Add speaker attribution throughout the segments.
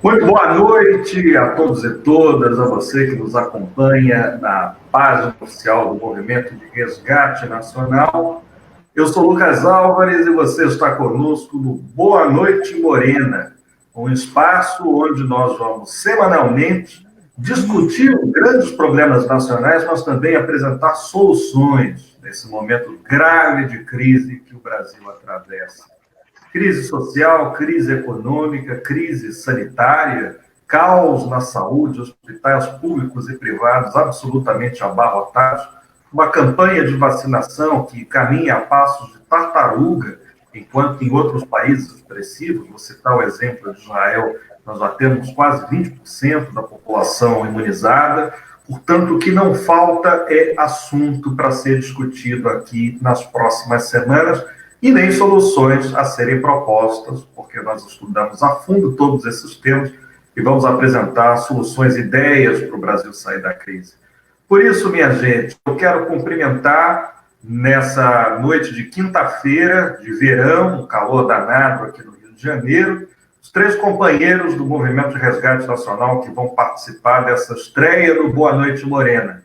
Speaker 1: Muito boa noite a todos e todas, a você que nos acompanha na página oficial do Movimento de Resgate Nacional. Eu sou Lucas Álvares e você está conosco no Boa Noite Morena, um espaço onde nós vamos semanalmente discutir grandes problemas nacionais, mas também apresentar soluções nesse momento grave de crise que o Brasil atravessa. Crise social, crise econômica, crise sanitária, caos na saúde, hospitais públicos e privados absolutamente abarrotados, uma campanha de vacinação que caminha a passos de tartaruga, enquanto em outros países expressivos, vou citar o exemplo de Israel, nós já temos quase 20% da população imunizada, portanto, o que não falta é assunto para ser discutido aqui nas próximas semanas, e nem soluções a serem propostas, porque nós estudamos a fundo todos esses temas e vamos apresentar soluções, ideias para o Brasil sair da crise. Por isso, minha gente, eu quero cumprimentar nessa noite de quinta-feira, de verão, um calor danado aqui no Rio de Janeiro, os três companheiros do Movimento de Resgate Nacional que vão participar dessa estreia do Boa Noite Morena.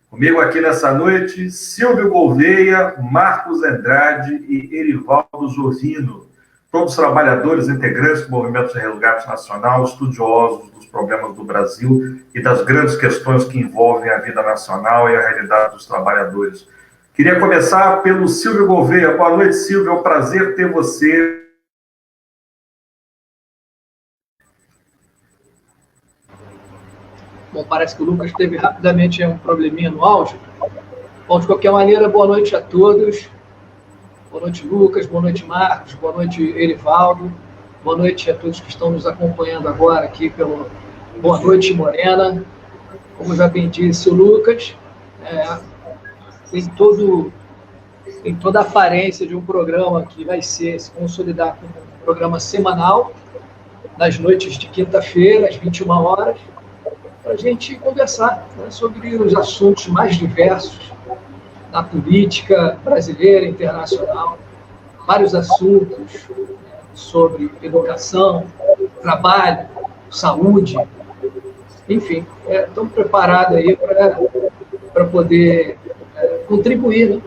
Speaker 1: Comigo aqui nessa noite, Silvio Gouveia, Marcos Andrade e Erivaldo Jovino, todos trabalhadores integrantes do Movimento de Resgate Nacional, estudiosos dos problemas do Brasil e das grandes questões que envolvem a vida nacional e a realidade dos trabalhadores. Queria começar pelo Silvio Gouveia. Boa noite, Silvio, é um prazer ter você.
Speaker 2: Bom, parece que o Lucas teve rapidamente um probleminha no áudio. Bom, de qualquer maneira, boa noite a todos. Boa noite, Lucas. Boa noite, Marcos. Boa noite, Erivaldo. Boa noite a todos que estão nos acompanhando agora aqui pelo Boa Noite Morena. Como já bem disse o Lucas, tem toda a aparência de um programa que vai se consolidar como um programa semanal, nas noites de quinta-feira, às 21 horas, para a gente conversar, né, sobre os assuntos mais diversos da política brasileira e internacional, vários assuntos sobre educação, trabalho, saúde, enfim, estamos preparados aí para poder contribuir, né,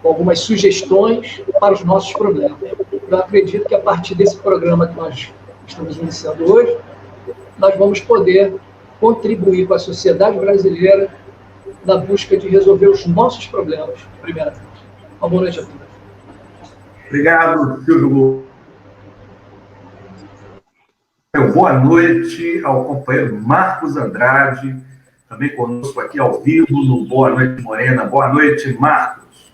Speaker 2: com algumas sugestões para os nossos problemas. Eu acredito que a partir desse programa que nós estamos iniciando hoje, nós vamos poder contribuir com a sociedade brasileira na busca de resolver os nossos problemas, primeiramente. Uma boa noite a todos.
Speaker 1: Obrigado, Silvio. Boa noite ao companheiro Marcos Andrade, também conosco aqui ao vivo no Boa Noite Morena. Boa noite, Marcos.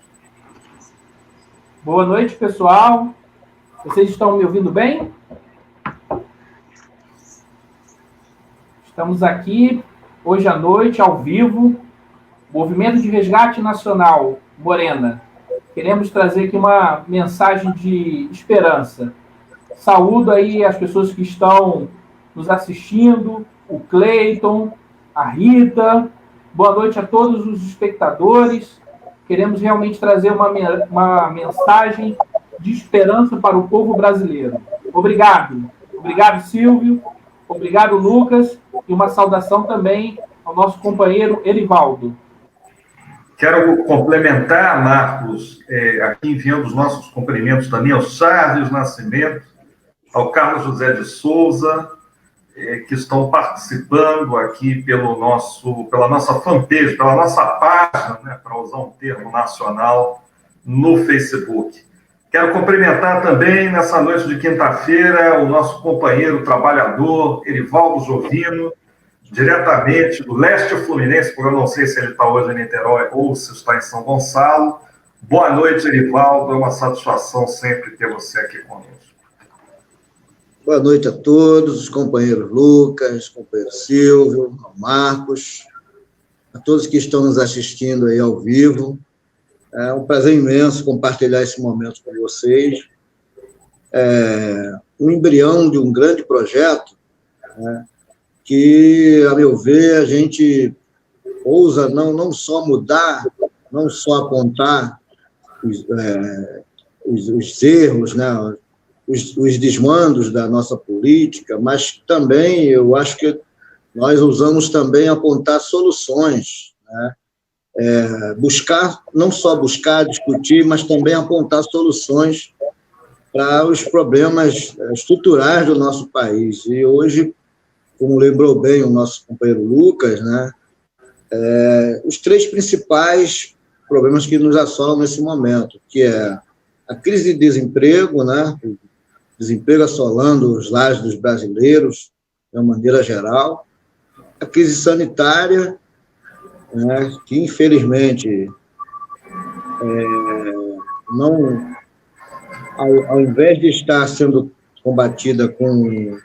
Speaker 3: Boa noite, pessoal. Vocês estão me ouvindo bem? Estamos aqui hoje à noite, ao vivo, Movimento de Resgate Nacional, Morena. Queremos trazer aqui uma mensagem de esperança. Saúdo aí as pessoas que estão nos assistindo, o Cleiton, a Rita. Boa noite a todos os espectadores. Queremos realmente trazer uma mensagem de esperança para o povo brasileiro. Obrigado. Obrigado, Silvio. Obrigado, Lucas. E uma saudação também ao nosso companheiro Erivaldo.
Speaker 1: Quero complementar, Marcos, aqui enviando os nossos cumprimentos também ao Charles Nascimento, ao Carlos José de Souza, que estão participando aqui pela nossa fanpage, pela nossa página, né, para usar um termo nacional, no Facebook. Quero cumprimentar também, nessa noite de quinta-feira, o nosso companheiro trabalhador, Erivaldo Jovino, diretamente do leste fluminense, porque eu não sei se ele está hoje em Niterói ou se está em São Gonçalo. Boa noite, Erivaldo, é uma satisfação sempre ter você aqui conosco.
Speaker 4: Boa noite a todos, os companheiros Lucas, companheiro Silvio, Marcos, a todos que estão nos assistindo aí ao vivo. É um prazer imenso compartilhar esse momento com vocês. Um embrião de um grande projeto, né, que, a meu ver, a gente ousa não só mudar, não só apontar os erros, né, os desmandos da nossa política, mas também eu acho que nós usamos também apontar soluções, né? Buscar, não só buscar, discutir, mas também apontar soluções para os problemas estruturais do nosso país. E hoje, como lembrou bem o nosso companheiro Lucas, né, os três principais problemas que nos assolam nesse momento, que é a crise de desemprego, né, o desemprego assolando os lares dos brasileiros, de uma maneira geral, a crise sanitária, né, que infelizmente não, ao invés de estar sendo combatida com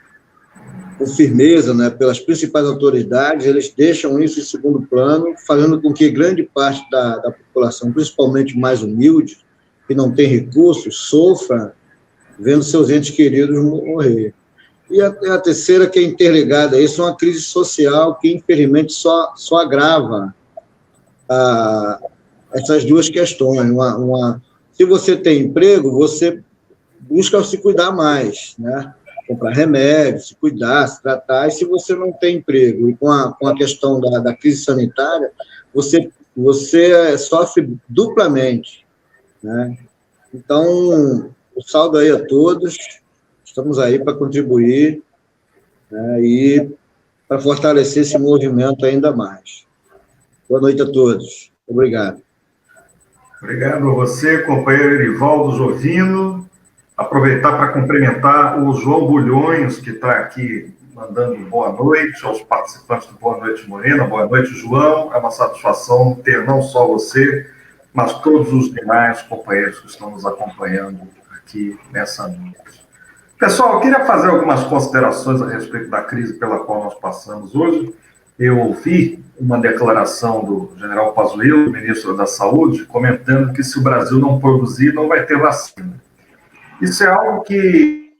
Speaker 4: firmeza, né, pelas principais autoridades, eles deixam isso em segundo plano, fazendo com que grande parte da população, principalmente mais humilde, que não tem recursos, sofra vendo seus entes queridos morrer. E a terceira, que é interligada a isso, é uma crise social que, infelizmente, só agrava essas duas questões. Se você tem emprego, você busca se cuidar mais, né? Comprar remédio, se cuidar, se tratar. E se você não tem emprego, e com a questão da crise sanitária, você sofre duplamente, né? Então, o saldo aí a todos, estamos aí para contribuir, né, e para fortalecer esse movimento ainda mais. Boa noite a todos. Obrigado.
Speaker 1: Obrigado a você, companheiro Erivaldo Jovino. Aproveitar para cumprimentar o João Bulhões, que está aqui mandando boa noite aos participantes do Boa Noite Morena. Boa noite, João. É uma satisfação ter não só você, mas todos os demais companheiros que estão nos acompanhando aqui nessa noite. Pessoal, eu queria fazer algumas considerações a respeito da crise pela qual nós passamos hoje. Eu ouvi uma declaração do general Pazuello, ministro da Saúde, comentando que se o Brasil não produzir, não vai ter vacina. Isso é algo que,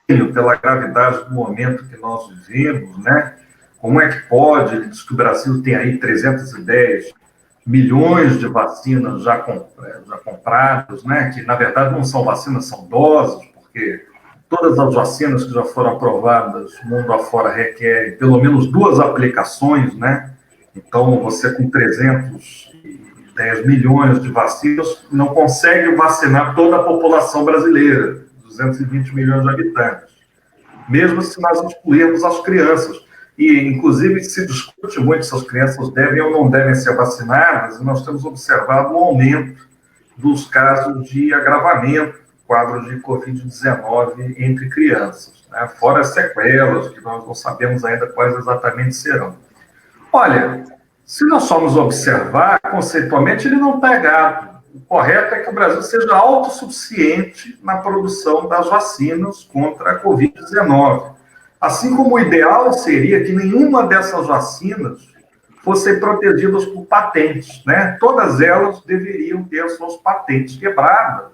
Speaker 1: pela gravidade do momento que nós vivemos, né? Como é que pode? Ele diz que o Brasil tem aí 310 milhões de vacinas já compradas, né? Que, na verdade, não são vacinas, são doses, porque todas as vacinas que já foram aprovadas mundo afora requerem pelo menos 2 aplicações, né? Então, você com 310 milhões de vacinas não consegue vacinar toda a população brasileira, 220 milhões de habitantes, mesmo se nós excluirmos as crianças. E, inclusive, se discute muito se as crianças devem ou não devem ser vacinadas, e nós temos observado um aumento dos casos de agravamento, quadro de Covid-19 entre crianças, né? Fora as sequelas, que nós não sabemos ainda quais exatamente serão. Olha, se nós formos observar, conceitualmente, ele não está errado. O correto é que o Brasil seja autossuficiente na produção das vacinas contra a Covid-19. Assim como o ideal seria que nenhuma dessas vacinas fossem protegidas por patentes, né? Todas elas deveriam ter suas patentes quebradas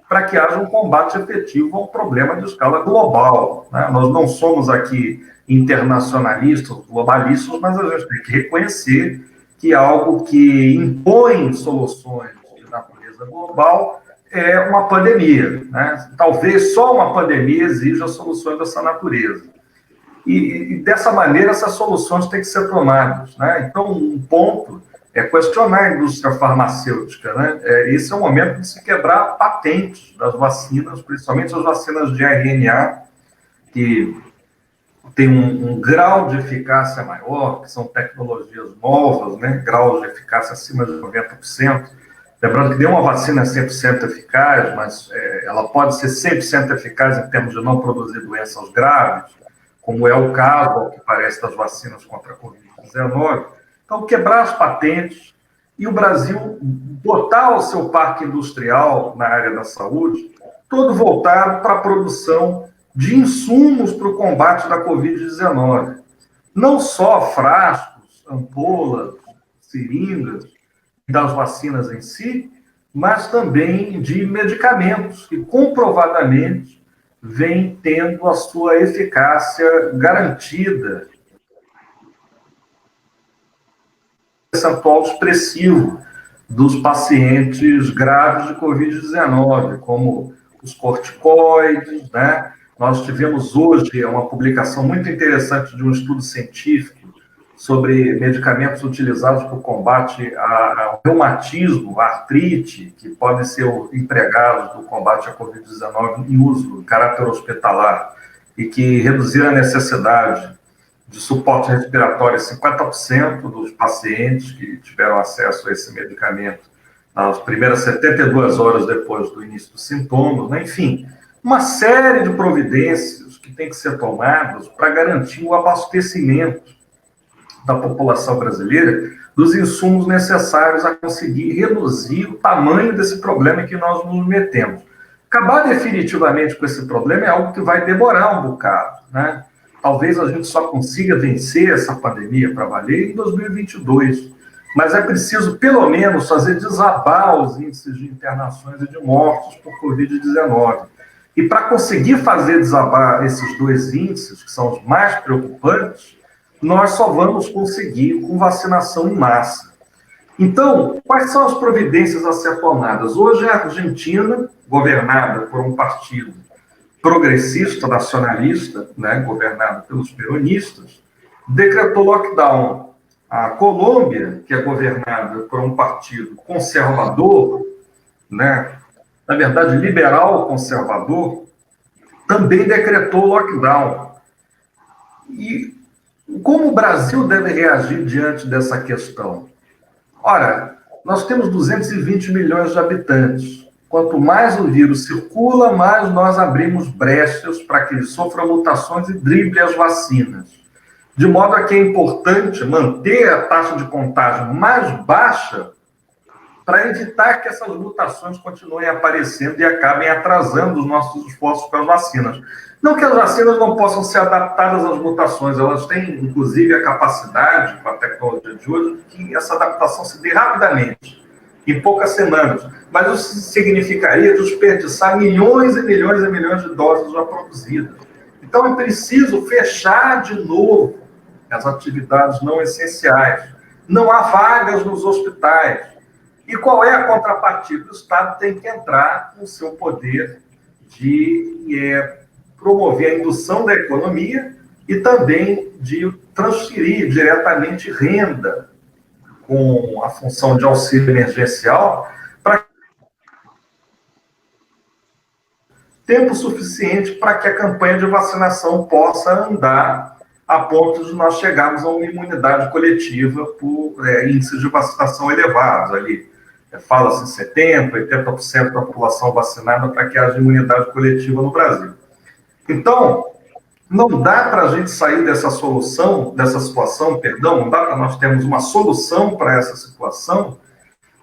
Speaker 1: para que haja um combate efetivo a um problema de escala global, né? Nós não somos aqui internacionalistas, globalistas, mas a gente tem que reconhecer que algo que impõe soluções de natureza global é uma pandemia, né? Talvez só uma pandemia exija soluções dessa natureza. E dessa maneira, essas soluções têm que ser tomadas, né? Então, um ponto é questionar a indústria farmacêutica, né? Esse é o momento de se quebrar patentes das vacinas, principalmente as vacinas de RNA, que tem um grau de eficácia maior, que são tecnologias novas, né? Grau de eficácia acima de 90%. Lembrando que nenhuma vacina é 100% eficaz, mas ela pode ser 100% eficaz em termos de não produzir doenças graves, como é o caso, ao que parece, das vacinas contra a Covid-19. Então, quebrar as patentes e o Brasil botar o seu parque industrial na área da saúde, todo voltado para a produção de insumos para o combate da Covid-19. Não só frascos, ampolas, seringas das vacinas em si, mas também de medicamentos que comprovadamente vem tendo a sua eficácia garantida, percentual expressivo dos pacientes graves de Covid-19, como os corticoides, né? Nós tivemos hoje uma publicação muito interessante de um estudo científico sobre medicamentos utilizados para o combate ao reumatismo, à artrite, que podem ser empregados no combate à Covid-19 em uso de caráter hospitalar e que reduziram a necessidade de suporte respiratório em 50% dos pacientes que tiveram acesso a esse medicamento nas primeiras 72 horas depois do início dos sintomas, né? Enfim, uma série de providências que têm que ser tomadas para garantir o abastecimento da população brasileira dos insumos necessários a conseguir reduzir o tamanho desse problema em que nós nos metemos. Acabar definitivamente com esse problema é algo que vai demorar um bocado, né? Talvez a gente só consiga vencer essa pandemia para valer em 2022, mas é preciso, pelo menos, fazer desabar os índices de internações e de mortos por Covid-19. E para conseguir fazer desabar esses dois índices, que são os mais preocupantes, nós só vamos conseguir com vacinação em massa. Então, quais são as providências a ser tomadas? Hoje, a Argentina, governada por um partido progressista, nacionalista, né, governado pelos peronistas, decretou lockdown. A Colômbia, que é governada por um partido conservador, né, na verdade, liberal conservador, também decretou lockdown. E como o Brasil deve reagir diante dessa questão? Ora, nós temos 220 milhões de habitantes. Quanto mais o vírus circula, mais nós abrimos brechas para que ele sofra mutações e drible as vacinas. De modo a que é importante manter a taxa de contágio mais baixa para evitar que essas mutações continuem aparecendo e acabem atrasando os nossos esforços com as vacinas. Não que as vacinas não possam ser adaptadas às mutações, elas têm, inclusive, a capacidade, com a tecnologia de hoje, que essa adaptação se dê rapidamente, em poucas semanas. Mas isso significaria desperdiçar milhões e milhões e milhões de doses já produzidas. Então, é preciso fechar de novo as atividades não essenciais. Não há vagas nos hospitais. E qual é a contrapartida? O Estado tem que entrar com o seu poder de promover a indução da economia e também de transferir diretamente renda com a função de auxílio emergencial para tempo suficiente para que a campanha de vacinação possa andar a ponto de nós chegarmos a uma imunidade coletiva por índices de vacinação elevados ali. Fala-se 70%, 80% da população vacinada para que haja imunidade coletiva no Brasil. Então, não dá para a gente sair dessa situação, não dá para nós termos uma solução para essa situação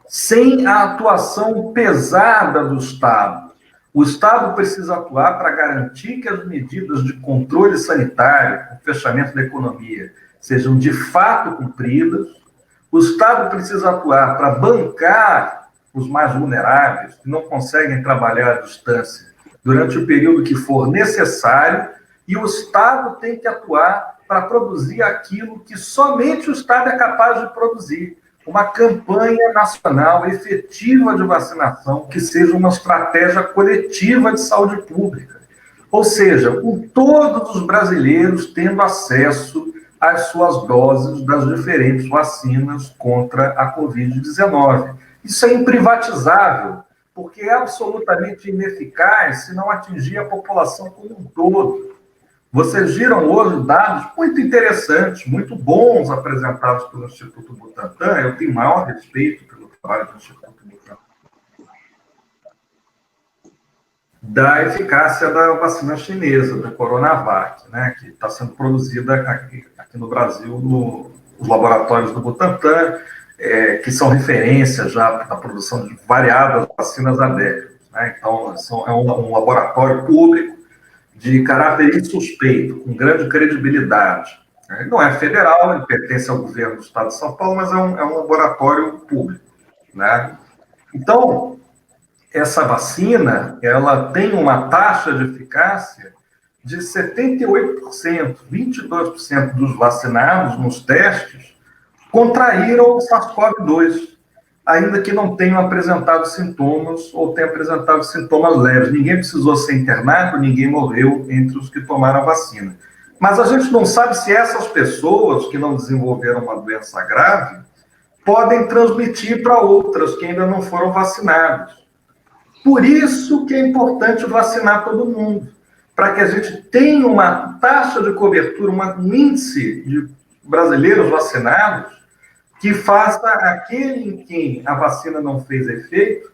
Speaker 1: sem a atuação pesada do Estado. O Estado precisa atuar para garantir que as medidas de controle sanitário, o fechamento da economia, sejam de fato cumpridas. O Estado precisa atuar para bancar os mais vulneráveis, que não conseguem trabalhar à distância, durante o período que for necessário, e o Estado tem que atuar para produzir aquilo que somente o Estado é capaz de produzir. Uma campanha nacional efetiva de vacinação, que seja uma estratégia coletiva de saúde pública. Ou seja, com todos os brasileiros tendo acesso às suas doses das diferentes vacinas contra a Covid-19. Isso é imprivatizável, porque é absolutamente ineficaz se não atingir a população como um todo. Vocês viram hoje dados muito interessantes, muito bons apresentados pelo Instituto Butantan. Eu tenho maior respeito pelo trabalho do Instituto Butantan. Da eficácia da vacina chinesa, da Coronavac, né, que está sendo produzida aqui no Brasil, nos laboratórios do Butantan, que são referência já na produção de variadas vacinas há décadas, né? Então, é um laboratório público de caráter insuspeito, com grande credibilidade. Ele não é federal, ele pertence ao governo do Estado de São Paulo, mas é um laboratório público, né? Então, essa vacina, ela tem uma taxa de eficácia de 78%, 22% dos vacinados nos testes contraíram o SARS-CoV-2. ainda que não tenham apresentado sintomas ou tenham apresentado sintomas leves. Ninguém precisou ser internado, ninguém morreu entre os que tomaram a vacina. Mas a gente não sabe se essas pessoas que não desenvolveram uma doença grave podem transmitir para outras que ainda não foram vacinadas. Por isso que é importante vacinar todo mundo, para que a gente tenha uma taxa de cobertura, um índice de brasileiros vacinados que faça aquele em quem a vacina não fez efeito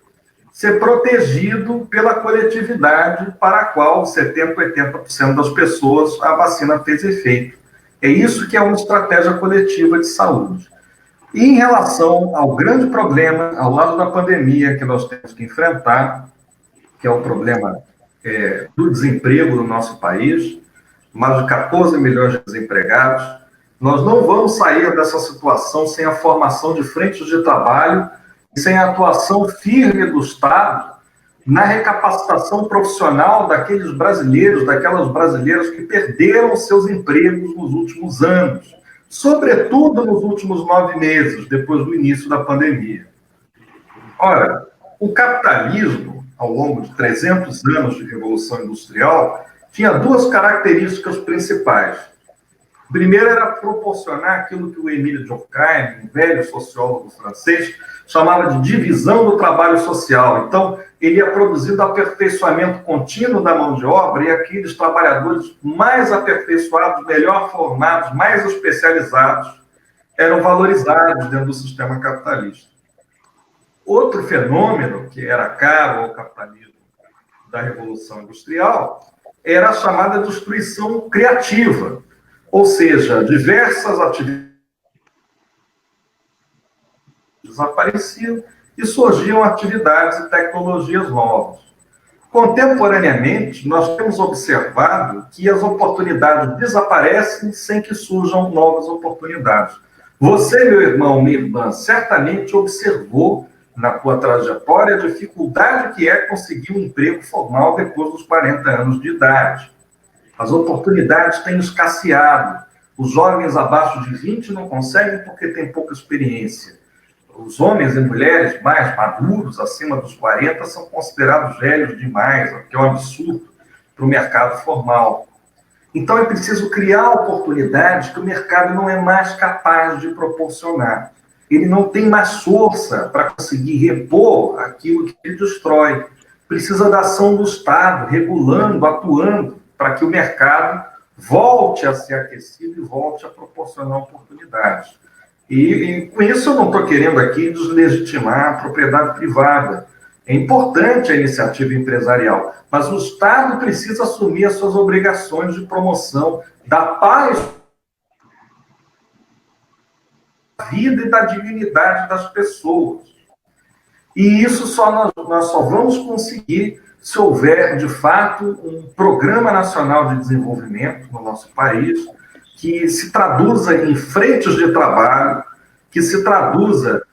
Speaker 1: ser protegido pela coletividade para a qual 70%, 80% das pessoas a vacina fez efeito. É isso que é uma estratégia coletiva de saúde. E em relação ao grande problema, ao lado da pandemia que nós temos que enfrentar, que é o problema do desemprego no nosso país, mais de 14 milhões de desempregados, nós não vamos sair dessa situação sem a formação de frentes de trabalho e sem a atuação firme do Estado na recapacitação profissional daqueles brasileiros, daquelas brasileiras que perderam seus empregos nos últimos anos, sobretudo nos últimos 9 meses, depois do início da pandemia. Ora, o capitalismo, ao longo de 300 anos de Revolução Industrial, tinha 2 características principais. O primeiro era proporcionar aquilo que o Émile Durkheim, um velho sociólogo francês, chamava de divisão do trabalho social. Então, ele ia produzindo aperfeiçoamento contínuo da mão de obra e aqueles trabalhadores mais aperfeiçoados, melhor formados, mais especializados, eram valorizados dentro do sistema capitalista. Outro fenômeno que era caro ao capitalismo da Revolução Industrial era a chamada destruição criativa, ou seja, diversas atividades desapareciam e surgiam atividades e tecnologias novas. Contemporaneamente, nós temos observado que as oportunidades desaparecem sem que surjam novas oportunidades. Você, meu irmão, minha irmã, certamente observou na tua trajetória a dificuldade que é conseguir um emprego formal depois dos 40 anos de idade. As oportunidades têm escasseado. Os jovens abaixo de 20 não conseguem porque têm pouca experiência. Os homens e mulheres mais maduros, acima dos 40, são considerados velhos demais, o que é um absurdo para o mercado formal. Então é preciso criar oportunidades que o mercado não é mais capaz de proporcionar. Ele não tem mais força para conseguir repor aquilo que ele destrói. Precisa da ação do Estado, regulando, atuando, para que o mercado volte a ser aquecido e volte a proporcionar oportunidades. E com isso eu não estou querendo aqui deslegitimar a propriedade privada. É importante a iniciativa empresarial, mas o Estado precisa assumir as suas obrigações de promoção da paz, da vida e da dignidade das pessoas. E isso nós só vamos conseguir se houver, de fato, um programa nacional de desenvolvimento no nosso país que se traduza em frentes de trabalho, que se traduza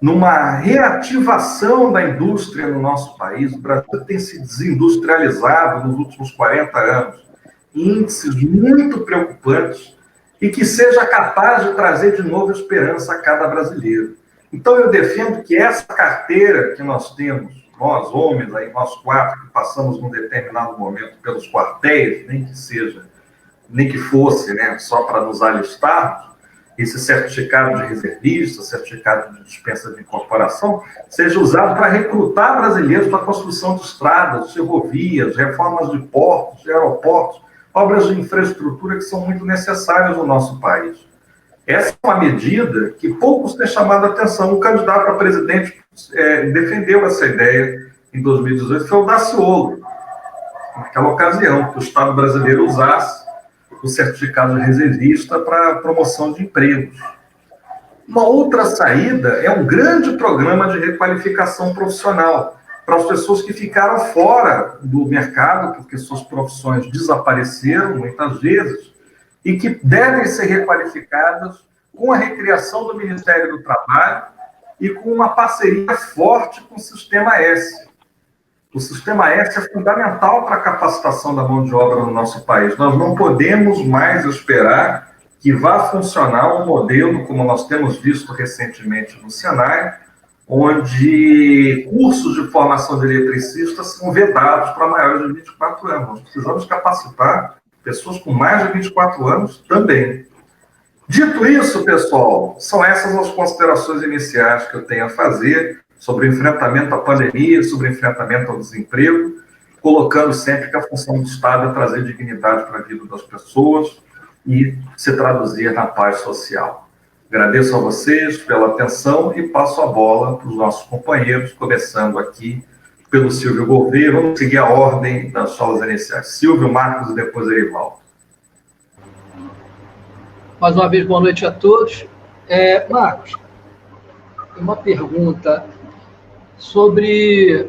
Speaker 1: numa reativação da indústria no nosso país. O Brasil tem se desindustrializado nos últimos 40 anos, índices muito preocupantes, e que seja capaz de trazer de novo esperança a cada brasileiro. Então, eu defendo que essa carteira que nós temos, nós homens, aí, nós 4, que passamos num determinado momento pelos quartéis, nem que fosse, né, só para nos alistarmos, esse certificado de reservista, certificado de dispensa de incorporação, seja usado para recrutar brasileiros para a construção de estradas, ferrovias, reformas de portos, de aeroportos, obras de infraestrutura que são muito necessárias no nosso país. Essa é uma medida que poucos têm chamado a atenção. O candidato a presidente defendeu essa ideia em 2018, foi o Daciolo, naquela ocasião, que o Estado brasileiro usasse o certificado de reservista para a promoção de empregos. Uma outra saída é um grande programa de requalificação profissional para as pessoas que ficaram fora do mercado, porque suas profissões desapareceram muitas vezes, e que devem ser requalificadas com a recriação do Ministério do Trabalho e com uma parceria forte com o Sistema S. O Sistema S é fundamental para a capacitação da mão de obra no nosso país. Nós não podemos mais esperar que vá funcionar um modelo, como nós temos visto recentemente no Senai, onde cursos de formação de eletricistas são vedados para maiores de 24 anos. Nós precisamos capacitar pessoas com mais de 24 anos também. Dito isso, pessoal, são essas as considerações iniciais que eu tenho a fazer sobre o enfrentamento à pandemia, sobre o enfrentamento ao desemprego, colocando sempre que a função do Estado é trazer dignidade para a vida das pessoas e se traduzir na paz social. Agradeço a vocês pela atenção e passo a bola para os nossos companheiros, começando aqui pelo Silvio Gouveia. Vamos seguir a ordem das falas iniciais. Silvio, Marcos e depois Erivaldo.
Speaker 2: Mais uma vez, boa noite a todos. Marcos, uma pergunta sobre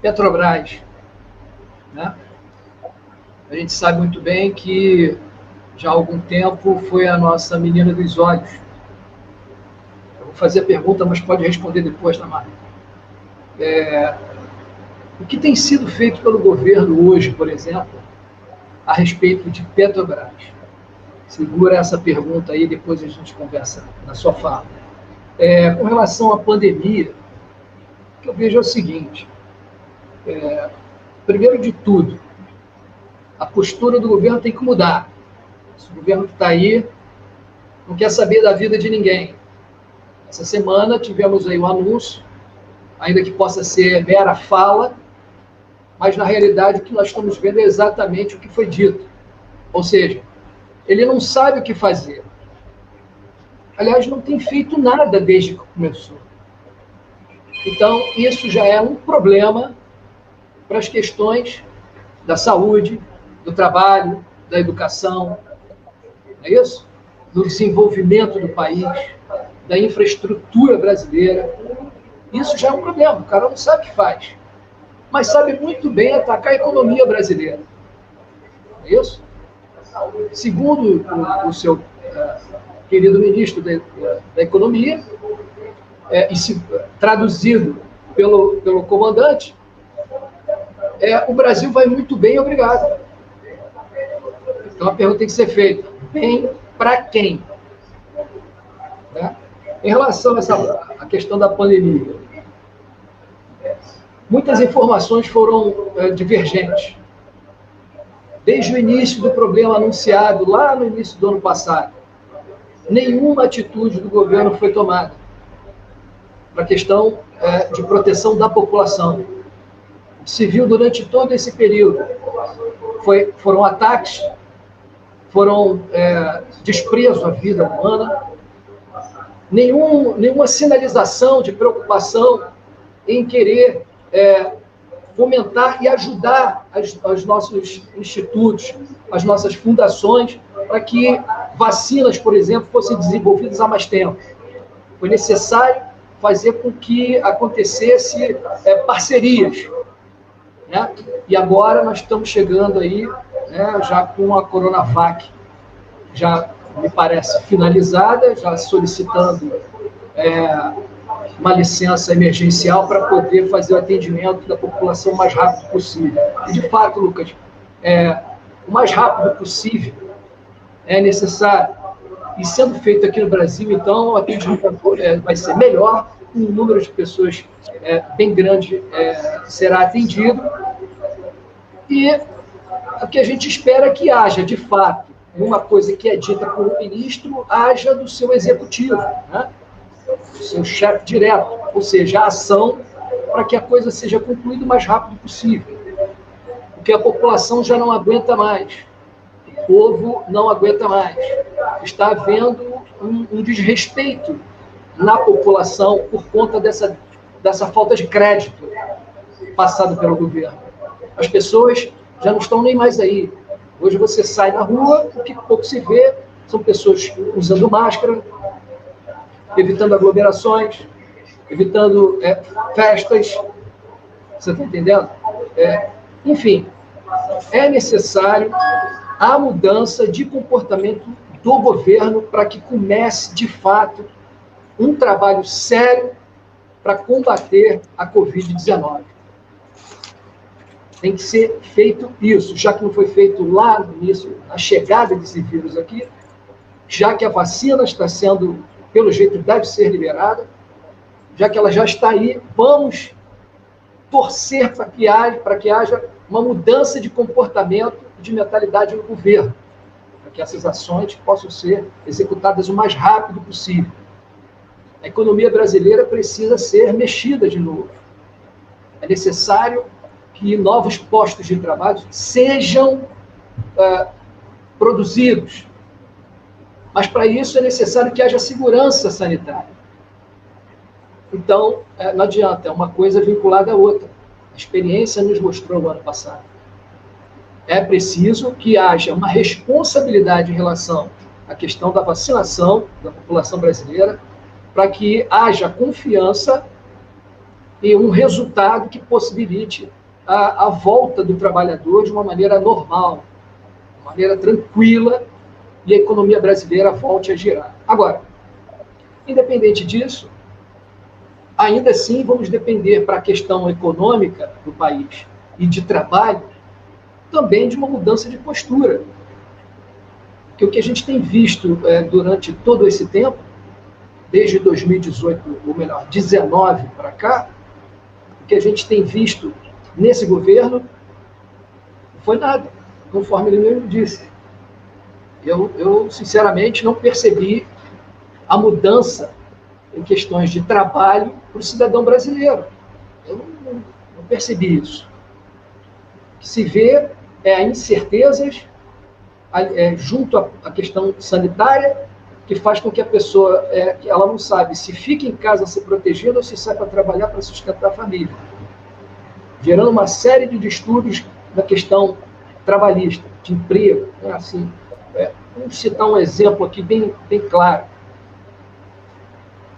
Speaker 2: Petrobras, né? A gente sabe muito bem que já há algum tempo foi a nossa menina dos olhos. Eu vou fazer a pergunta, mas pode responder depois, Tamara. O que tem sido feito pelo governo hoje, por exemplo, a respeito de Petrobras? Segura essa pergunta aí, depois a gente conversa na sua fala. Com relação à pandemia, o que eu vejo é o seguinte. Primeiro de tudo, a postura do governo tem que mudar. Esse governo que está aí não quer saber da vida de ninguém. Essa semana tivemos aí um anúncio, ainda que possa ser mera fala, mas na realidade o que nós estamos vendo é exatamente o que foi dito. Ou seja, ele não sabe o que fazer. Aliás, não tem feito nada desde que começou. Então, isso já é um problema para as questões da saúde, do trabalho, da educação, não é isso? Do desenvolvimento do país, da infraestrutura brasileira. Isso já é um problema, o cara não sabe o que faz, mas sabe muito bem atacar a economia brasileira. Não é isso? Segundo o seu querido ministro da Economia, traduzido pelo comandante, o Brasil vai muito bem, obrigado. Então a pergunta tem que ser feita: bem para quem? Né? Em relação à questão da pandemia, muitas informações foram divergentes. Desde o início do problema anunciado, lá no início do ano passado, nenhuma atitude do governo foi tomada para a questão de proteção da população. O que se viu durante todo esse período foram ataques, foram desprezo à vida humana, nenhuma sinalização de preocupação em querer fomentar e ajudar os nossos institutos, as nossas fundações, para que vacinas, por exemplo, fossem desenvolvidas há mais tempo. Foi necessário fazer com que acontecesse parcerias, né? E agora nós estamos chegando aí, né, já com a Coronavac, já me parece finalizada, já solicitando uma licença emergencial para poder fazer o atendimento da população o mais rápido possível. E, de fato, Lucas, o mais rápido possível é necessário. E sendo feito aqui no Brasil, então, o atendimento vai ser melhor, um número de pessoas bem grande será atendido. E o que a gente espera é que haja, de fato, uma coisa que é dita por um ministro, haja do seu executivo, né? Do seu chefe direto, ou seja, a ação para que a coisa seja concluída o mais rápido possível. Porque a população já não aguenta mais. O povo não aguenta mais. Está havendo um desrespeito na população por conta dessa falta de crédito passado pelo governo. As pessoas já não estão nem mais aí. Hoje você sai na rua, o que pouco se vê são pessoas usando máscara, evitando aglomerações, evitando festas. Você está entendendo? Enfim, é necessário a mudança de comportamento do governo para que comece, de fato, um trabalho sério para combater a Covid-19. Tem que ser feito isso, já que não foi feito lá no início, na chegada desse vírus aqui, já que a vacina está sendo, pelo jeito, deve ser liberada, já que ela já está aí, vamos torcer para que haja uma mudança de comportamento e de mentalidade no governo, para que essas ações possam ser executadas o mais rápido possível. A economia brasileira precisa ser mexida de novo. É necessário que novos postos de trabalho sejam produzidos. Mas, para isso, é necessário que haja segurança sanitária. Então, não adianta, é uma coisa vinculada à outra. A experiência nos mostrou no ano passado. É preciso que haja uma responsabilidade em relação à questão da vacinação da população brasileira, para que haja confiança e um resultado que possibilite a volta do trabalhador de uma maneira normal, de uma maneira tranquila, e a economia brasileira volte a girar. Agora, independente disso, ainda assim vamos depender, para a questão econômica do país e de trabalho, também de uma mudança de postura. Porque o que a gente tem visto durante todo esse tempo, desde 2018, ou melhor, 19 para cá, o que a gente tem visto nesse governo não foi nada, conforme ele mesmo disse. Eu sinceramente, não percebi a mudança em questões de trabalho para o cidadão brasileiro. Eu não percebi isso. O que se vê é incertezas junto à questão sanitária, que faz com que a pessoa ela não sabe se fica em casa se protegendo ou se sai para trabalhar para sustentar a família. Gerando uma série de distúrbios na questão trabalhista, de emprego. Né? Assim, vamos citar um exemplo aqui bem claro.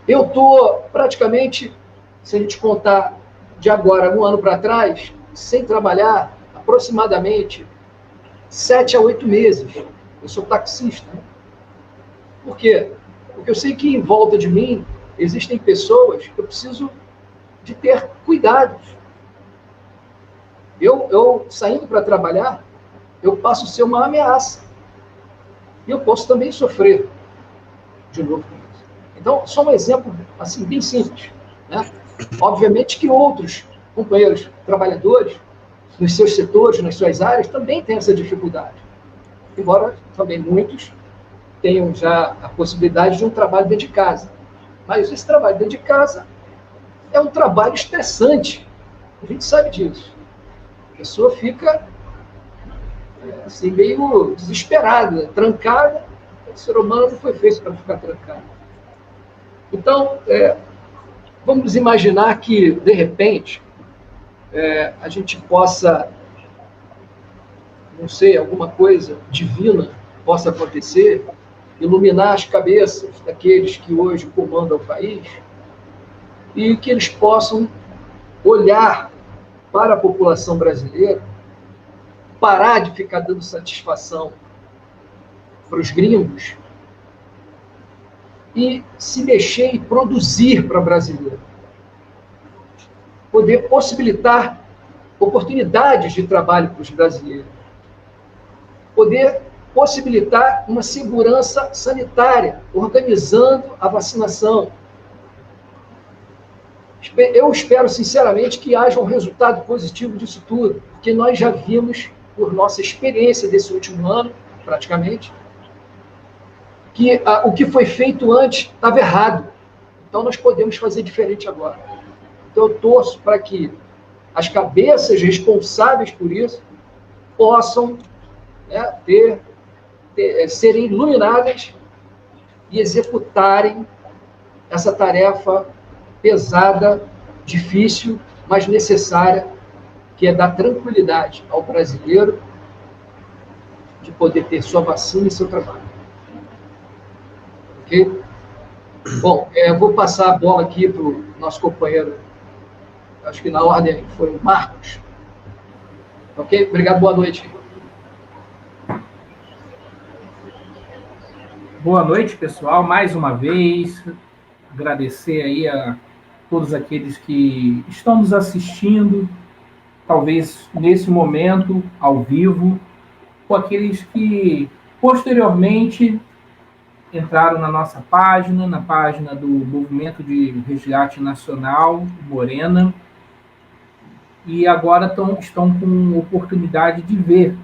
Speaker 2: Eu estou praticamente, se a gente contar de agora, um ano para trás, sem trabalhar, aproximadamente 7 a 8 meses. Eu sou taxista. Né? Por quê? Porque eu sei que em volta de mim existem pessoas que eu preciso de ter cuidados. Eu saindo para trabalhar, eu passo a ser uma ameaça. E eu posso também sofrer de novo com isso. Então, só um exemplo assim, bem simples. Né? Obviamente que outros companheiros trabalhadores, nos seus setores, nas suas áreas, também têm essa dificuldade. Embora também muitos tenham já a possibilidade de um trabalho dentro de casa. Mas esse trabalho dentro de casa é um trabalho estressante. A gente sabe disso. A pessoa fica assim, meio desesperada, trancada. O ser humano não foi feito para ficar trancado. Então, vamos imaginar que, de repente, a gente possa, não sei, alguma coisa divina possa acontecer, iluminar as cabeças daqueles que hoje comandam o país e que eles possam olhar para a população brasileira, parar de ficar dando satisfação para os gringos e se mexer e produzir para brasileiro. Poder possibilitar oportunidades de trabalho para os brasileiros. Poder possibilitar uma segurança sanitária, organizando a vacinação. Eu espero, sinceramente, que haja um resultado positivo disso tudo, porque nós já vimos, por nossa experiência desse último ano, praticamente, que o que foi feito antes estava errado. Então, nós podemos fazer diferente agora. Então, eu torço para que as cabeças responsáveis por isso possam serem iluminadas e executarem essa tarefa pesada, difícil, mas necessária, que é dar tranquilidade ao brasileiro de poder ter sua vacina e seu trabalho. Ok? Bom, eu vou passar a bola aqui para o nosso companheiro, acho que na ordem foi o Marcos. Ok? Obrigado, boa noite.
Speaker 3: Boa noite, pessoal. Mais uma vez, agradecer aí a todos aqueles que estão nos assistindo, talvez nesse momento, ao vivo, ou aqueles que posteriormente entraram na nossa página, na página do Movimento de Resgate Nacional, Morena, e agora estão com oportunidade de ver.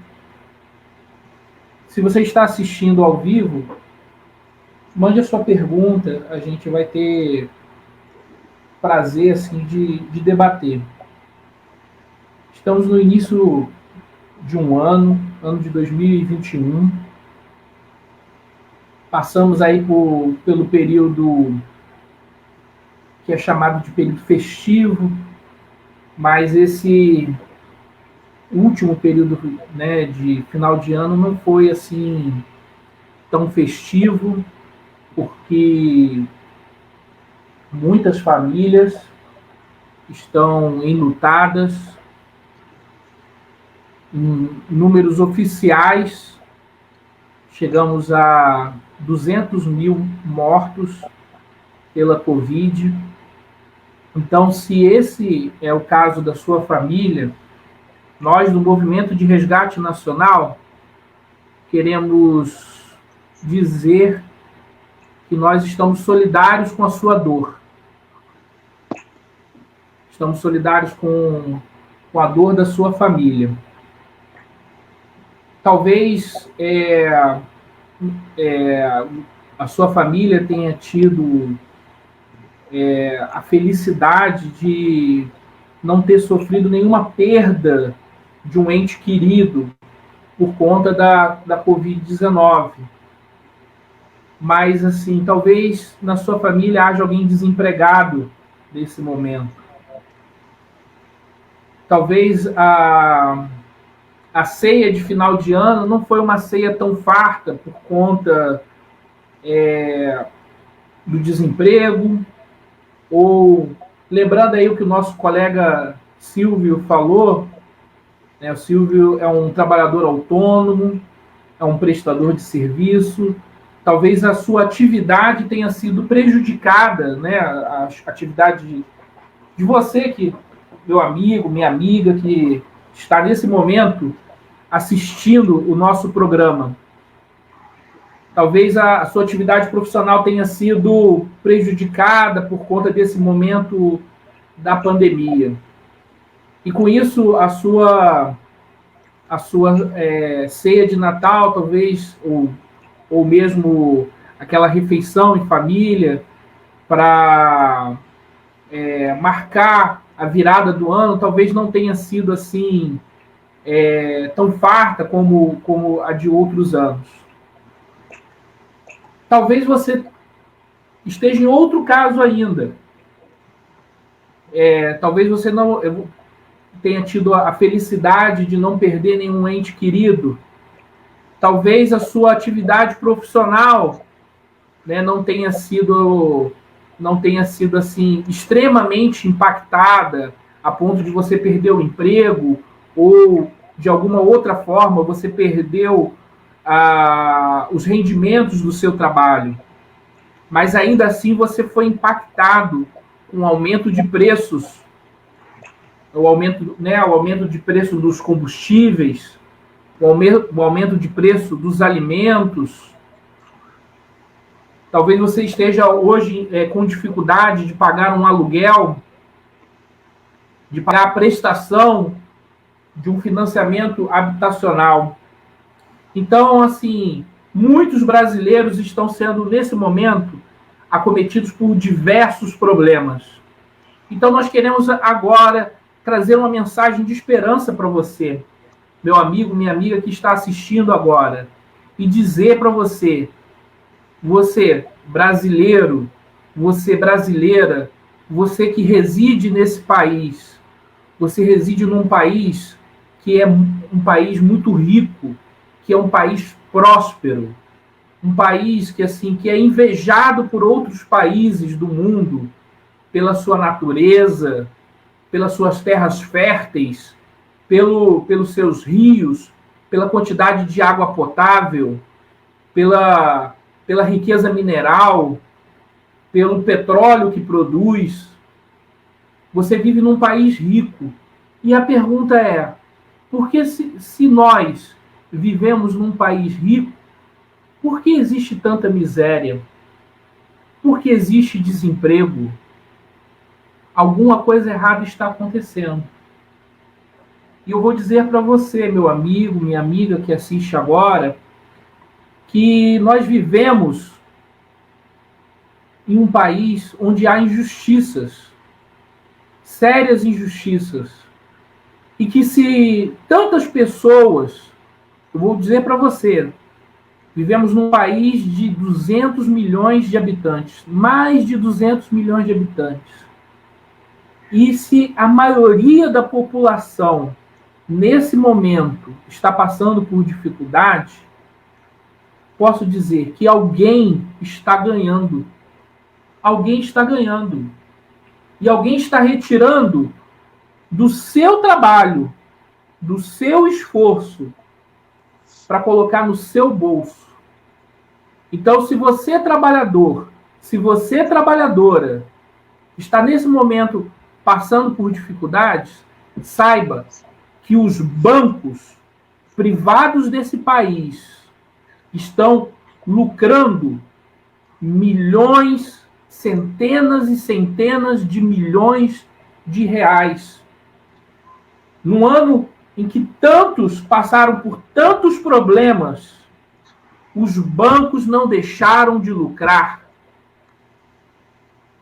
Speaker 3: Se você está assistindo ao vivo, mande a sua pergunta, a gente vai ter prazer assim, de debater. Estamos no início de um ano de 2021. Passamos aí pelo período que é chamado de período festivo, mas esse último período, né, de final de ano não foi assim tão festivo, porque muitas famílias estão enlutadas. Em números oficiais, chegamos a 200 mil mortos pela Covid. Então, se esse é o caso da sua família, nós, do Movimento de Resgate Nacional, queremos dizer que nós estamos solidários com a sua dor. Estamos solidários com a dor da sua família. Talvez a sua família tenha tido a felicidade de não ter sofrido nenhuma perda de um ente querido por conta da Covid-19. Mas, assim, talvez na sua família haja alguém desempregado nesse momento. Talvez a ceia de final de ano não foi uma ceia tão farta por conta do desemprego, ou lembrando aí o que o nosso colega Silvio falou, né? O Silvio é um trabalhador autônomo, é um prestador de serviço. Talvez a sua atividade tenha sido prejudicada, né? A atividade de você, meu amigo, minha amiga, que está nesse momento assistindo o nosso programa. Talvez a sua atividade profissional tenha sido prejudicada por conta desse momento da pandemia. E com isso, a sua ceia de Natal, talvez, ou mesmo aquela refeição em família para marcar a virada do ano, talvez não tenha sido assim tão farta como a de outros anos. Talvez você esteja em outro caso ainda. Talvez você não tenha tido a felicidade de não perder nenhum ente querido. Talvez a sua atividade profissional, né, não tenha sido assim extremamente impactada a ponto de você perder o emprego, ou de alguma outra forma você perdeu os rendimentos do seu trabalho. Mas ainda assim você foi impactado com o aumento de preços, o aumento de preço dos combustíveis, o aumento de preço dos alimentos. Talvez você esteja hoje com dificuldade de pagar um aluguel, de pagar a prestação de um financiamento habitacional. Então, assim, muitos brasileiros estão sendo, nesse momento, acometidos por diversos problemas. Então, nós queremos agora trazer uma mensagem de esperança para você, meu amigo, minha amiga que está assistindo agora, e dizer para você, você brasileiro, você brasileira, você que reside nesse país, você reside num país que é um país muito rico, que é um país próspero, um país que é invejado por outros países do mundo pela sua natureza, pelas suas terras férteis, pelos seus rios, pela quantidade de água potável, pela riqueza mineral, pelo petróleo que produz. Você vive num país rico. E a pergunta é, por que se nós vivemos num país rico, Por que existe tanta miséria? Por que existe desemprego? Alguma coisa errada está acontecendo. E eu vou dizer para você, meu amigo, minha amiga que assiste agora, que nós vivemos em um país onde há injustiças, sérias injustiças, e que se tantas pessoas, eu vou dizer para você, vivemos num país de 200 milhões de habitantes, mais de 200 milhões de habitantes, e se a maioria da população, nesse momento, está passando por dificuldade, posso dizer que alguém está ganhando. Alguém está ganhando. E alguém está retirando do seu trabalho, do seu esforço, para colocar no seu bolso. Então, se você é trabalhador, se você é trabalhadora, está nesse momento passando por dificuldades, saiba que os bancos privados desse país estão lucrando milhões, centenas e centenas de milhões de reais. Num ano em que tantos passaram por tantos problemas, os bancos não deixaram de lucrar.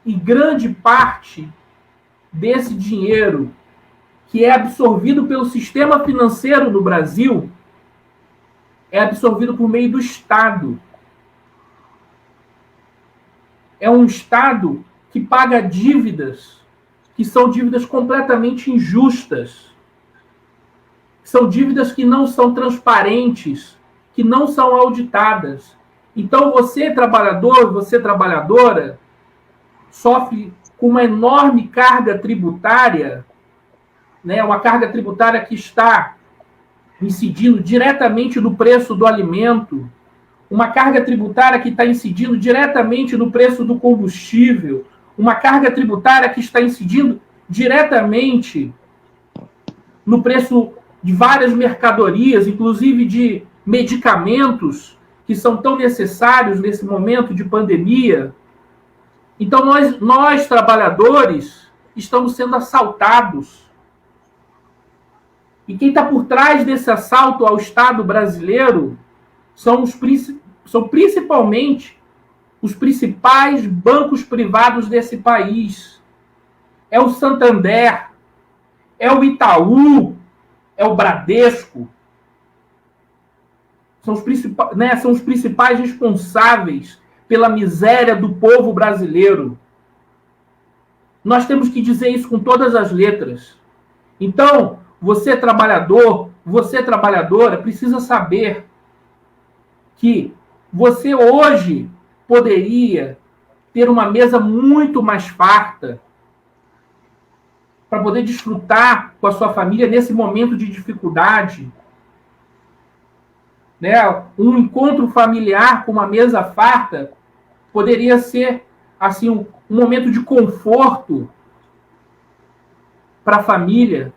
Speaker 3: E grande parte desse dinheiro que é absorvido pelo sistema financeiro no Brasil é absorvido por meio do Estado. É um Estado que paga dívidas, que são dívidas completamente injustas. São dívidas que não são transparentes, que não são auditadas. Então, você, trabalhador, você, trabalhadora, sofre com uma enorme carga tributária, né? Uma carga tributária que está incidindo diretamente no preço do alimento, uma carga tributária que está incidindo diretamente no preço do combustível, uma carga tributária que está incidindo diretamente no preço de várias mercadorias, inclusive de medicamentos que são tão necessários nesse momento de pandemia. Então, nós trabalhadores, estamos sendo assaltados. E quem está por trás desse assalto ao Estado brasileiro são principalmente os principais bancos privados desse país. É o Santander, é o Itaú, é o Bradesco. São os principais responsáveis pela miséria do povo brasileiro. Nós temos que dizer isso com todas as letras. Então, você trabalhador, você trabalhadora, precisa saber que você hoje poderia ter uma mesa muito mais farta para poder desfrutar com a sua família nesse momento de dificuldade. Né? Um encontro familiar com uma mesa farta poderia ser assim, um momento de conforto para a família,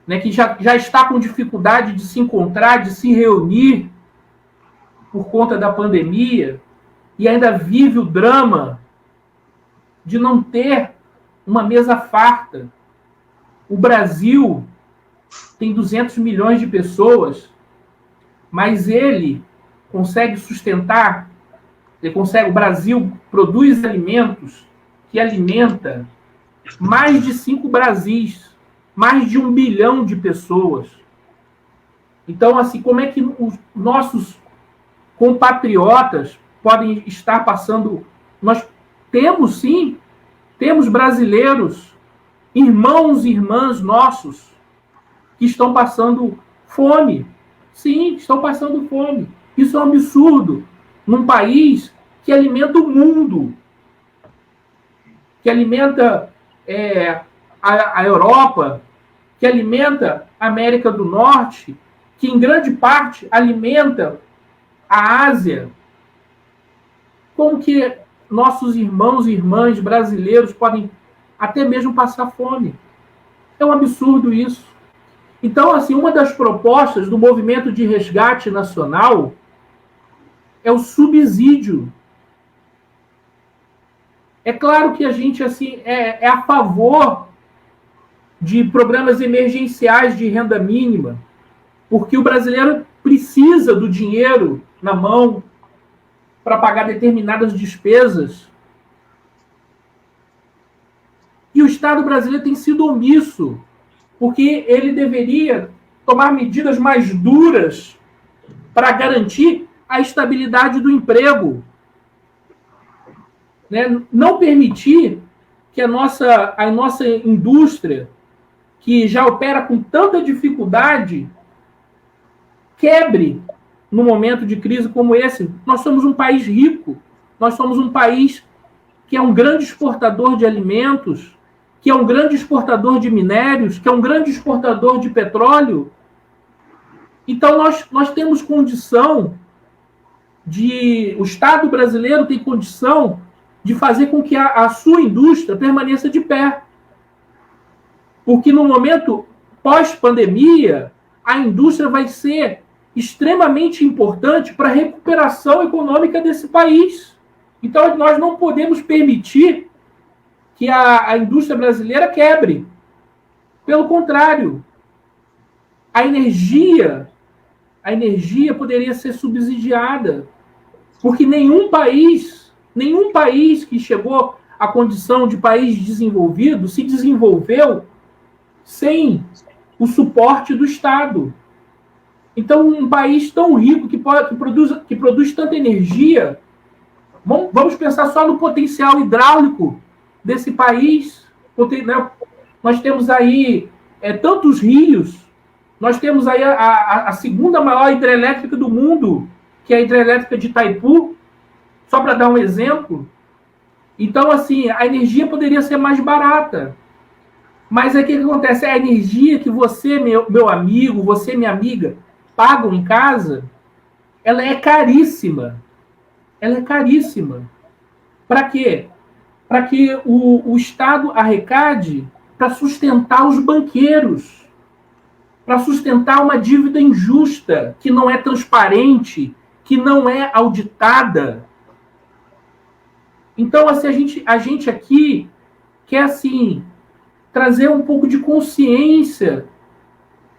Speaker 3: né? Que já está com dificuldade de se encontrar, de se reunir por conta da pandemia e ainda vive o drama de não ter uma mesa farta. O Brasil tem 200 milhões de pessoas, mas ele consegue sustentar, o Brasil produz alimentos que alimenta mais de 5 Brasis, mais de 1 bilhão de pessoas. Então, assim, como é que os nossos compatriotas podem estar passando... Nós temos, sim, temos brasileiros, irmãos e irmãs nossos, que estão passando fome. Sim, estão passando fome. Isso é um absurdo. Num país que alimenta o mundo, que alimenta a Europa, que alimenta a América do Norte, que em grande parte alimenta a Ásia. Como que nossos irmãos e irmãs brasileiros podem até mesmo passar fome? É um absurdo isso. Então, assim, uma das propostas do Movimento de Resgate Nacional é o subsídio. É claro que a gente assim é a favor de programas emergenciais de renda mínima, porque o brasileiro precisa do dinheiro na mão para pagar determinadas despesas. E o Estado brasileiro tem sido omisso, porque ele deveria tomar medidas mais duras para garantir a estabilidade do emprego. Né? Não permitir que a nossa indústria, que já opera com tanta dificuldade, quebre num momento de crise como esse. Nós somos um país rico, nós somos um país que é um grande exportador de alimentos, que é um grande exportador de minérios, que é um grande exportador de petróleo. Então, nós temos condição o Estado brasileiro tem condição de fazer com que a sua indústria permaneça de pé. Porque no momento pós-pandemia, a indústria vai ser extremamente importante para a recuperação econômica desse país. Então, nós não podemos permitir que a indústria brasileira quebre. Pelo contrário, a energia poderia ser subsidiada, porque nenhum país que chegou à condição de país desenvolvido se desenvolveu sem o suporte do Estado. Então, um país tão rico que produz tanta energia, vamos pensar só no potencial hidráulico desse país. Nós temos aí tantos rios, nós temos aí a segunda maior hidrelétrica do mundo, que é a hidrelétrica de Itaipu, só para dar um exemplo. Então, assim, a energia poderia ser mais barata. Mas aí o que acontece? A energia que você, meu amigo, você, minha amiga, pagam em casa, ela é caríssima. Ela é caríssima. Para quê? Para que o Estado arrecade para sustentar os banqueiros, para sustentar uma dívida injusta, que não é transparente, que não é auditada. Então, assim, a gente aqui quer, assim, trazer um pouco de consciência,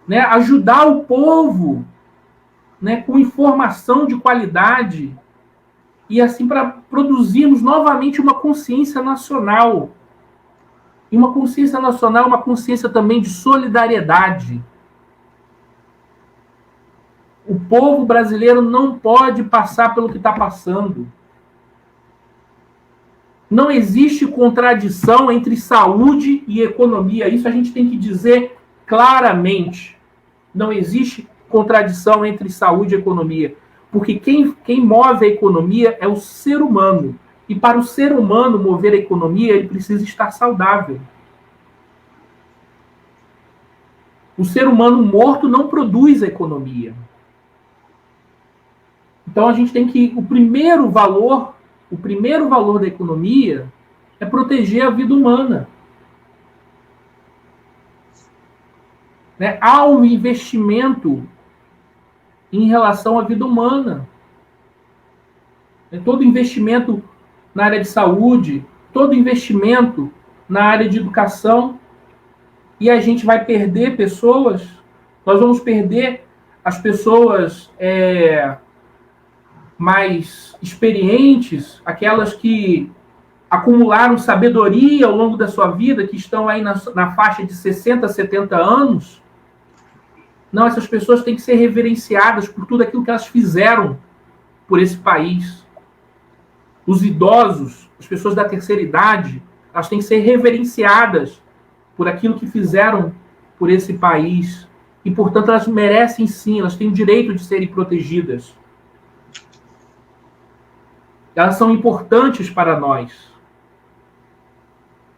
Speaker 3: né? Ajudar o povo, né? Com informação de qualidade e, assim, para produzirmos novamente uma consciência nacional. E uma consciência nacional, uma consciência também de solidariedade. O povo brasileiro não pode passar pelo que está passando. Não existe contradição entre saúde e economia. Isso a gente tem que dizer claramente. Não existe contradição entre saúde e economia. Porque quem move a economia é o ser humano. E para o ser humano mover a economia, ele precisa estar saudável. O ser humano morto não produz a economia. Então a gente tem que... O primeiro valor da economia é proteger a vida humana. Né? Há um investimento em relação à vida humana. Todo investimento na área de saúde, todo investimento na área de educação, e a gente vai perder pessoas, nós vamos perder as pessoas mais experientes, aquelas que acumularam sabedoria ao longo da sua vida, que estão aí na faixa de 60, 70 anos. Não, essas pessoas têm que ser reverenciadas por tudo aquilo que elas fizeram por esse país. Os idosos, as pessoas da terceira idade, elas têm que ser reverenciadas por aquilo que fizeram por esse país. E, portanto, elas merecem sim, elas têm o direito de serem protegidas. Elas são importantes para nós.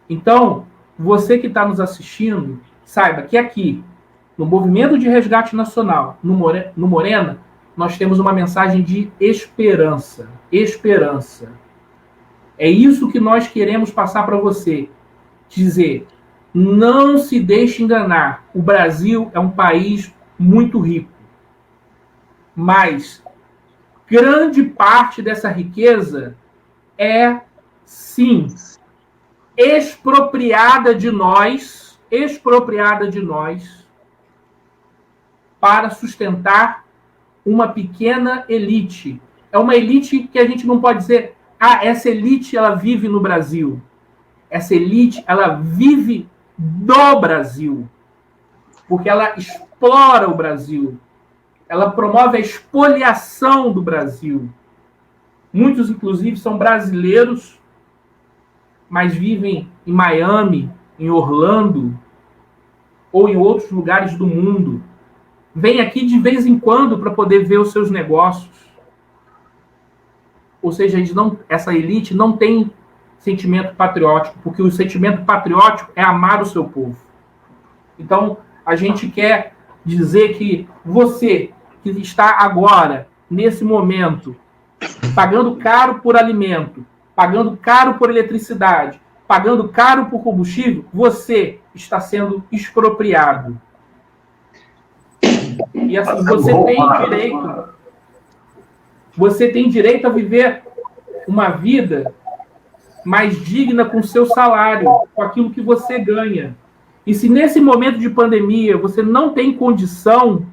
Speaker 3: Então, você que está nos assistindo, saiba que aqui, no Movimento de Resgate Nacional, no Morena, nós temos uma mensagem de esperança. Esperança. É isso que nós queremos passar para você. Dizer, não se deixe enganar. O Brasil é um país muito rico. Mas grande parte dessa riqueza é, sim, expropriada de nós para sustentar uma pequena elite. É uma elite que a gente não pode dizer, essa elite ela vive no Brasil. Essa elite ela vive do Brasil, porque ela explora o Brasil, ela promove a expoliação do Brasil. Muitos, inclusive, são brasileiros, mas vivem em Miami, em Orlando, ou em outros lugares do mundo. Vêm aqui de vez em quando para poder ver os seus negócios. Ou seja, essa elite não tem sentimento patriótico, porque o sentimento patriótico é amar o seu povo. Então, a gente quer dizer que você que está agora, nesse momento, pagando caro por alimento, pagando caro por eletricidade, pagando caro por combustível, você está sendo expropriado. E assim, você tem direito a viver uma vida mais digna com o seu salário, com aquilo que você ganha. E se nesse momento de pandemia você não tem condição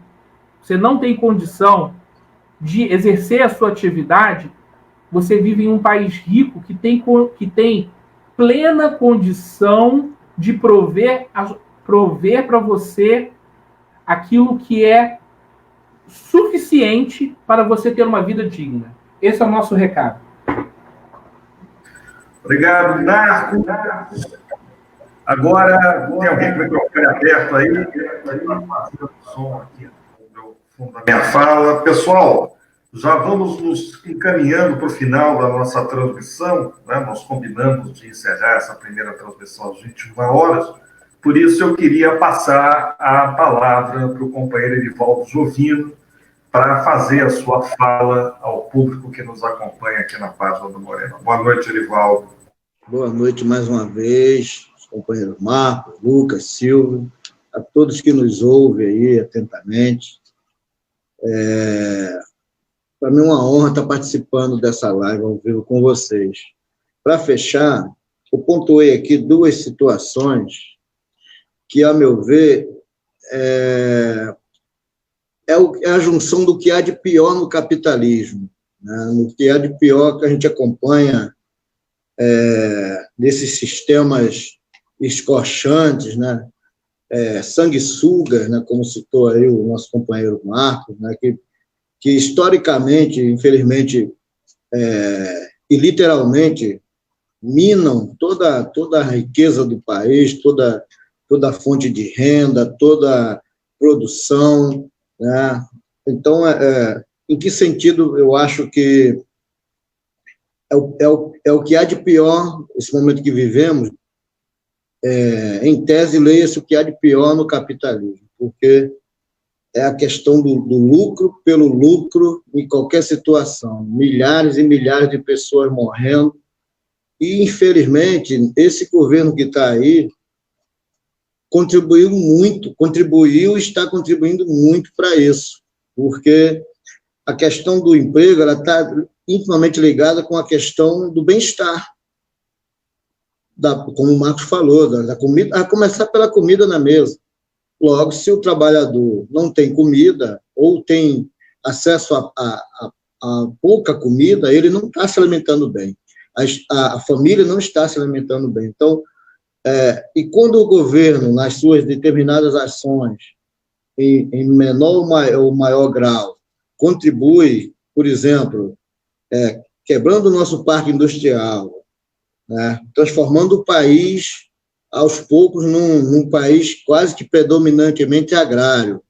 Speaker 3: de exercer a sua atividade, você vive em um país rico que tem plena condição de prover para você aquilo que é suficiente para você ter uma vida digna. Esse é o nosso recado.
Speaker 1: Obrigado, Narco. Agora, tem alguém com o microfone aberto aí? Está fazendo som aqui no fundo da minha fala. Pessoal, já vamos nos encaminhando para o final da nossa transmissão, né? Nós combinamos de encerrar essa primeira transmissão às 21 horas, por isso eu queria passar a palavra para o companheiro Erivaldo Jovino para fazer a sua fala ao público que nos acompanha aqui na página do Morena. Boa noite, Erivaldo.
Speaker 4: Boa noite mais uma vez, os companheiros Marcos, Lucas, Silvio, a todos que nos ouvem aí atentamente. Para mim é uma honra estar participando dessa live ao vivo com vocês. Para fechar, eu pontuei aqui duas situações que, a meu ver, é a junção do que há de pior no capitalismo, né? No que há de pior que a gente acompanha nesses sistemas escorchantes, né? Sanguessugas, né? Como citou aí o nosso companheiro Marcos, né? Que historicamente, infelizmente, e literalmente, minam toda a riqueza do país, toda a fonte de renda, toda a produção, né? Então, em que sentido eu acho que é o que há de pior, esse momento que vivemos, em tese, leia-se o que há de pior no capitalismo, porque é a questão do lucro pelo lucro em qualquer situação, milhares e milhares de pessoas morrendo, e, infelizmente, esse governo que está aí contribuiu e está contribuindo muito para isso, porque a questão do emprego ela está intimamente ligada com a questão do bem-estar, como o Marcos falou, da comida, a começar pela comida na mesa. Logo, se o trabalhador não tem comida ou tem acesso a pouca comida, ele não está se alimentando bem. A família não está se alimentando bem. Então, e quando o governo, nas suas determinadas ações, em menor ou maior grau, contribui, por exemplo, quebrando o nosso parque industrial, né, transformando o país, aos poucos, num país quase que predominantemente agrário,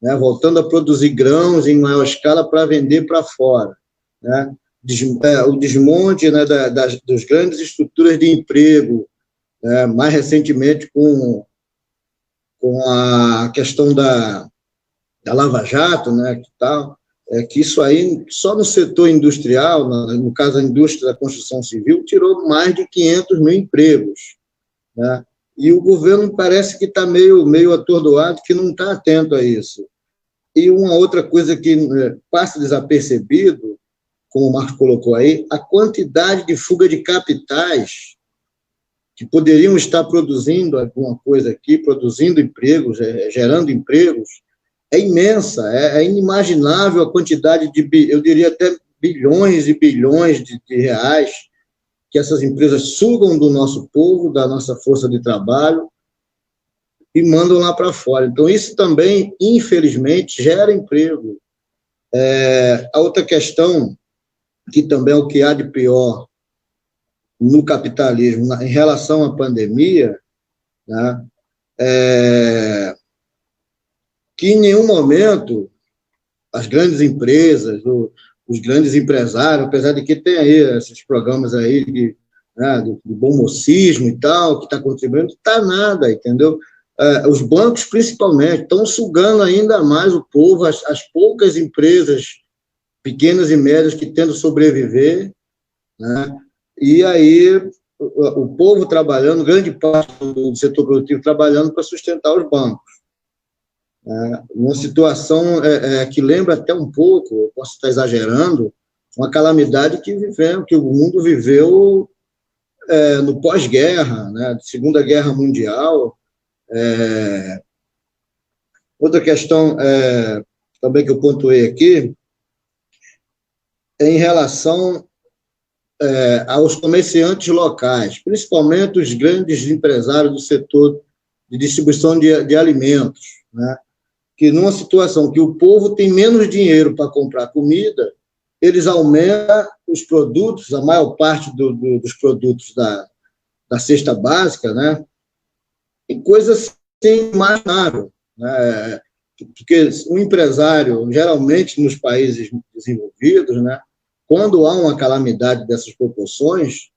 Speaker 4: né, voltando a produzir grãos em maior escala para vender para fora, né, o desmonte, né, das grandes estruturas de emprego, mais recentemente com a questão da Lava Jato, né, que isso aí, só no setor industrial, no caso a indústria da construção civil, tirou mais de 500 mil empregos, né? E o governo parece que está meio atordoado, que não está atento a isso. E uma outra coisa que passa desapercebido como o Marcos colocou aí, a quantidade de fuga de capitais que poderiam estar produzindo alguma coisa aqui, produzindo empregos, gerando empregos, é imensa, é inimaginável a quantidade de, eu diria até bilhões e bilhões de reais que essas empresas sugam do nosso povo, da nossa força de trabalho, e mandam lá para fora. Então, isso também, infelizmente, gera emprego. A outra questão, que também é o que há de pior no capitalismo, em relação à pandemia, né, que em nenhum momento as grandes empresas, os grandes empresários, apesar de que tem aí esses programas aí né, do bom mocismo e tal, que está contribuindo, está nada, entendeu? Os bancos, principalmente, estão sugando ainda mais o povo, as poucas empresas pequenas e médias que tentam sobreviver, né? E aí o povo trabalhando, grande parte do setor produtivo trabalhando para sustentar os bancos. Uma situação que lembra até um pouco, eu posso estar exagerando, uma calamidade que o mundo viveu no pós-guerra, né, Segunda Guerra Mundial. Outra questão também que eu pontuei aqui é em relação aos comerciantes locais, principalmente os grandes empresários do setor de distribuição de alimentos, né? Que numa situação que o povo tem menos dinheiro para comprar comida, eles aumentam os produtos, a maior parte dos produtos da cesta básica, né? Em coisas sem imaginável, né? Porque um empresário, geralmente nos países desenvolvidos, né, quando há uma calamidade dessas proporções,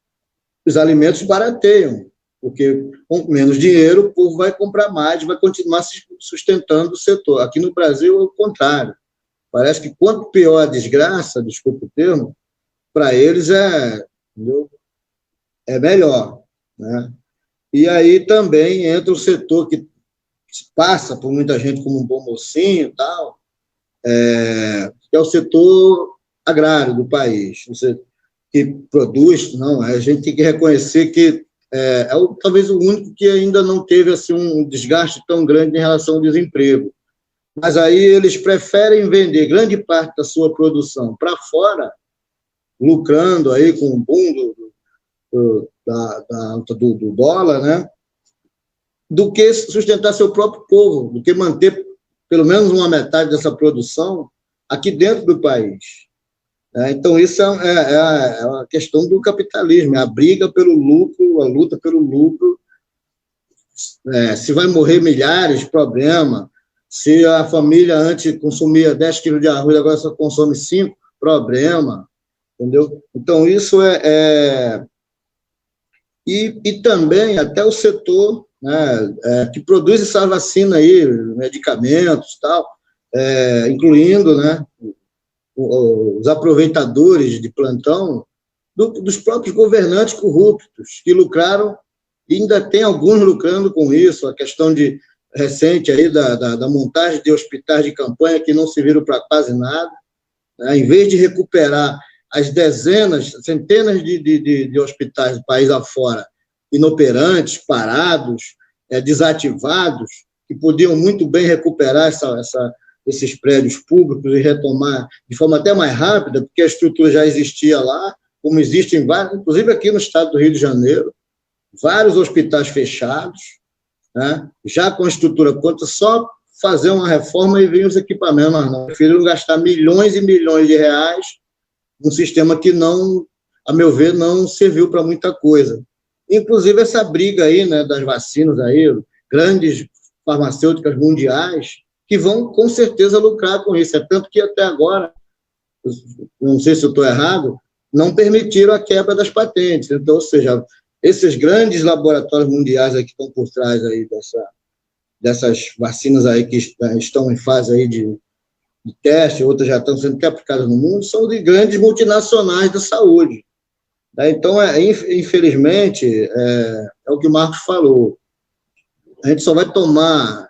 Speaker 4: os alimentos barateiam, porque com menos dinheiro o povo vai comprar mais, vai continuar se sustentando o setor. Aqui no Brasil é o contrário. Parece que quanto pior a desgraça, desculpa o termo, para eles é melhor, né? E aí também entra o setor que passa por muita gente como um bom mocinho e tal, que é o setor agrário do país, que produz, não, a gente tem que reconhecer que talvez o único que ainda não teve assim, um desgaste tão grande em relação ao desemprego. Mas aí eles preferem vender grande parte da sua produção para fora, lucrando aí com o boom do dólar, né? Do que sustentar seu próprio povo, do que manter pelo menos uma metade dessa produção aqui dentro do país. Então, isso é uma questão do capitalismo, é a briga pelo lucro, a luta pelo lucro. Se vai morrer milhares, problema. Se a família antes consumia 10 quilos de arroz, agora só consome 5, problema. Entendeu? Então, isso E também até o setor, né, que produz essa vacina aí, medicamentos e tal, incluindo, né, os aproveitadores de plantão dos próprios governantes corruptos, que lucraram, e ainda tem alguns lucrando com isso, a questão recente aí da montagem de hospitais de campanha que não serviram para quase nada, né, em vez de recuperar as dezenas, centenas de hospitais do país afora, inoperantes, parados, desativados, que podiam muito bem recuperar esses prédios públicos e retomar de forma até mais rápida, porque a estrutura já existia lá, como existem vários, inclusive aqui no estado do Rio de Janeiro, vários hospitais fechados, né, já com a estrutura pronta, só fazer uma reforma e vir os equipamentos, mas não. Prefiro gastar milhões e milhões de reais num sistema que não, a meu ver, não serviu para muita coisa. Inclusive essa briga aí, né, das vacinas aí, grandes farmacêuticas mundiais, que vão com certeza lucrar com isso. É tanto que até agora, não sei se eu estou errado, não permitiram a quebra das patentes. Então, ou seja, esses grandes laboratórios mundiais aí que estão por trás aí dessas vacinas aí que estão em fase aí de teste, outras já estão sendo aplicadas no mundo, são de grandes multinacionais da saúde. Então, infelizmente, é o que o Marcos falou. A gente só vai tomar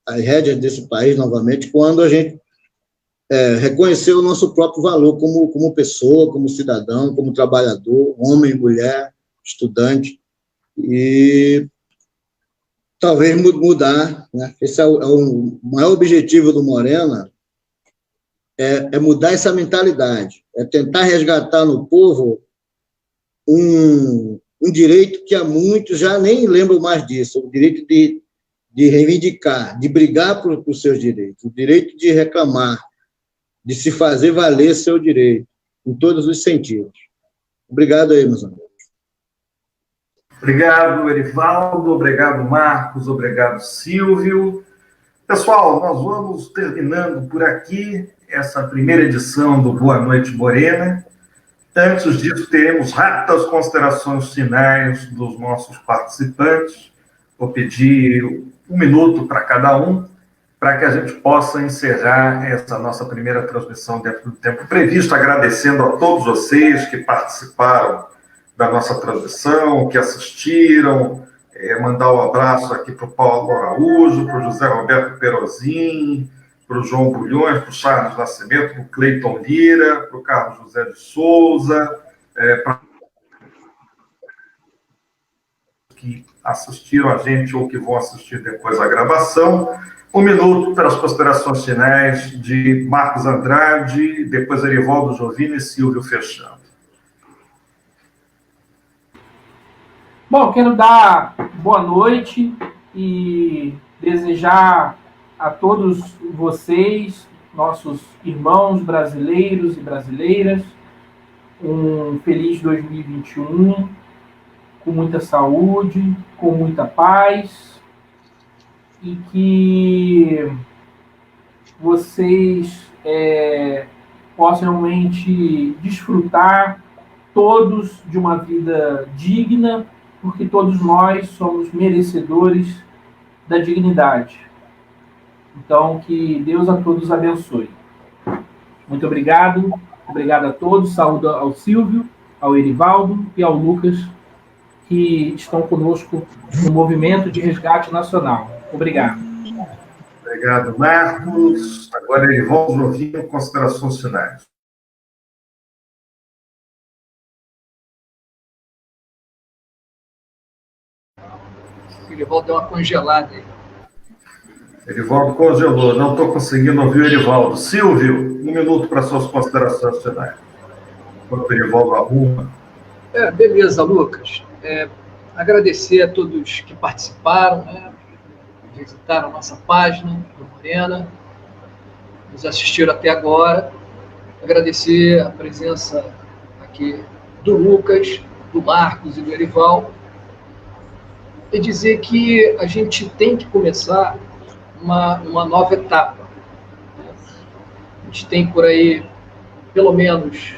Speaker 4: as rédeas desse país novamente quando a gente reconhecer o nosso próprio valor como pessoa, como cidadão, como trabalhador, homem, mulher, estudante, e talvez mudar, né? Esse é o maior objetivo do Morena, é mudar essa mentalidade, é tentar resgatar no povo um direito que há muitos já nem lembram mais disso, o direito de reivindicar, de brigar por seus direitos, o direito de reclamar, de se fazer valer seu direito, em todos os sentidos. Obrigado aí, meus amigos.
Speaker 1: Obrigado, Erivaldo, obrigado, Marcos, obrigado, Silvio. Pessoal, nós vamos terminando por aqui essa primeira edição do Boa Noite Morena. Antes disso, teremos rápidas considerações finais dos nossos participantes. Vou pedir 1 minuto para cada um, para que a gente possa encerrar essa nossa primeira transmissão dentro do tempo previsto, agradecendo a todos vocês que participaram da nossa transmissão, que assistiram, mandar um abraço aqui para o Paulo Araújo, para o José Roberto Perozin, para o João Bulhões, para o Charles Nascimento, para o Cleiton Lira, para o Carlos José de Souza, para que assistiram a gente ou que vão assistir depois a gravação. 1 minuto para as considerações finais de Marcos Andrade, depois Erivaldo Jovini e Silvio fechando.
Speaker 3: Bom, quero dar boa noite e desejar a todos vocês, nossos irmãos brasileiros e brasileiras, um feliz 2021, com muita saúde, com muita paz, e que vocês possam realmente desfrutar todos de uma vida digna, porque todos nós somos merecedores da dignidade. Então, que Deus a todos abençoe. Muito obrigado. Obrigado a todos. Saúdo ao Silvio, ao Erivaldo e ao Lucas, que estão conosco no Movimento de Resgate Nacional. Obrigado.
Speaker 1: Obrigado, Marcos. Agora, Erivaldo Jovini, considerações finais.
Speaker 2: O Erivaldo deu uma congelada aí.
Speaker 1: Erivaldo congelou, não estou conseguindo ouvir o Erivaldo. Silvio, 1 minuto para suas considerações finais. Enquanto o Erivaldo arruma.
Speaker 2: Beleza, Lucas. Agradecer a todos que participaram, né, visitaram a nossa página do Morena, nos assistiram até agora. Agradecer a presença aqui do Lucas, do Marcos e do Erivaldo. E dizer que a gente tem que começar uma nova etapa. A gente tem por aí, pelo menos,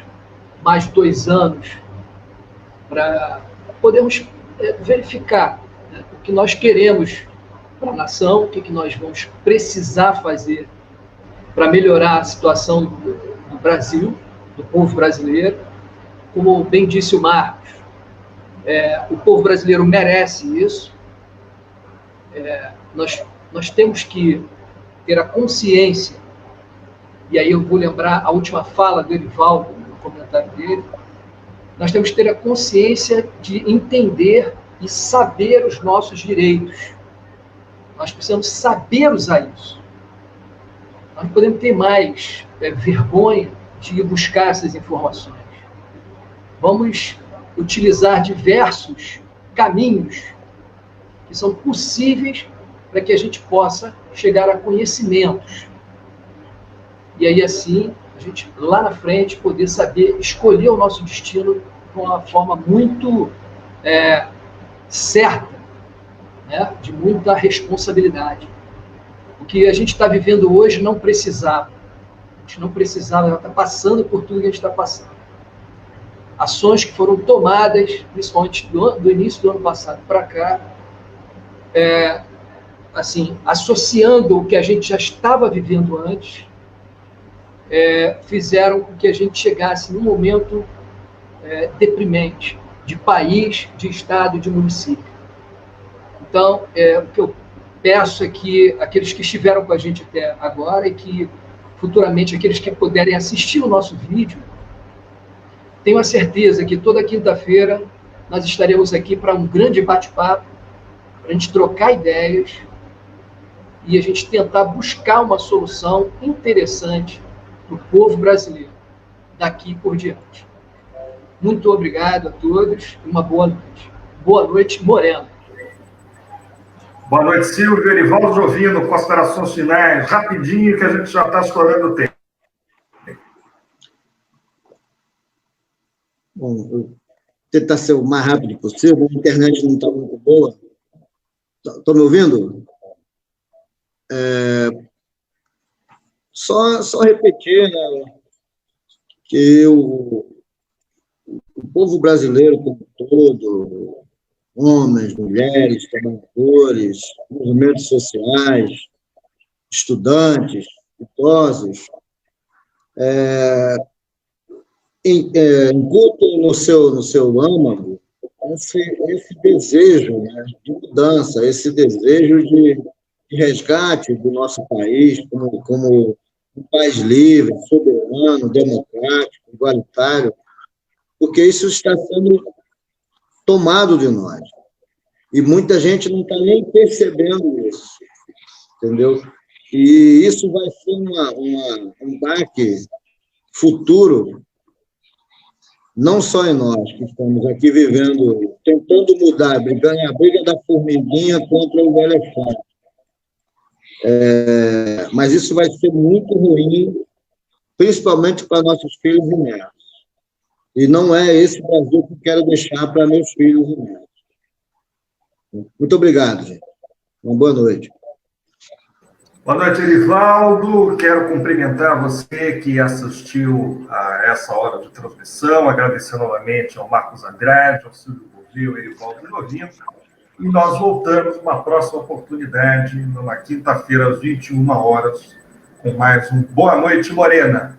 Speaker 2: mais 2 anos para podermos verificar, né, o que nós queremos para a nação, o que nós vamos precisar fazer para melhorar a situação do Brasil, do povo brasileiro. Como bem disse o Marcos, o povo brasileiro merece isso. Nós temos que ter a consciência, e aí eu vou lembrar a última fala do Erivaldo, no comentário dele, nós temos que ter a consciência de entender e saber os nossos direitos. Nós precisamos saber usar isso. Nós não podemos ter mais vergonha de ir buscar essas informações. Vamos utilizar diversos caminhos que são possíveis para que a gente possa chegar a conhecimentos. E aí, assim, a gente, lá na frente, poder saber escolher o nosso destino de uma forma muito certa, né? De muita responsabilidade. O que a gente está vivendo hoje não precisava. A gente não precisava, ela está passando por tudo que a gente está passando. Ações que foram tomadas, principalmente do início do ano passado para cá, assim, associando o que a gente já estava vivendo antes, fizeram com que a gente chegasse num momento deprimente, de país, de estado, de município. Então, o que eu peço é que aqueles que estiveram com a gente até agora e que futuramente aqueles que puderem assistir o nosso vídeo, tenho a certeza que toda quinta-feira nós estaremos aqui para um grande bate-papo, para a gente trocar ideias e a gente tentar buscar uma solução interessante para o povo brasileiro daqui por diante. Muito obrigado a todos e uma boa noite. Boa noite, Morena.
Speaker 1: Boa noite, Silvio. Erivaldo Jovino, considerações finais, rapidinho, que a gente já está estourando o tempo.
Speaker 4: Bom, eu tentar ser o mais rápido possível, a internet não está muito boa. Estão me ouvindo? Só repetir, né, que o povo brasileiro como todo, homens, mulheres, trabalhadores, movimentos sociais, estudantes, idosos, incutam no seu âmago esse desejo, né, de mudança, esse desejo de resgate do nosso país como um país livre, soberano, democrático, igualitário, porque isso está sendo tomado de nós. E muita gente não está nem percebendo isso, entendeu? E isso vai ser um baque futuro, não só em nós, que estamos aqui vivendo, tentando mudar, brigando a briga da formiguinha contra o elefante. Mas isso vai ser muito ruim, principalmente para nossos filhos e netos. E não é esse Brasil que eu quero deixar para meus filhos e netos. Muito obrigado, gente. Uma boa noite.
Speaker 1: Boa noite, Erivaldo. Quero cumprimentar você que assistiu a essa hora de transmissão, agradecer novamente ao Marcos Andrade, ao Silvio Gouveia, ao Erivaldo Jovino. E nós voltamos numa próxima oportunidade, numa quinta-feira, às 21 horas, com mais um Boa Noite, Morena.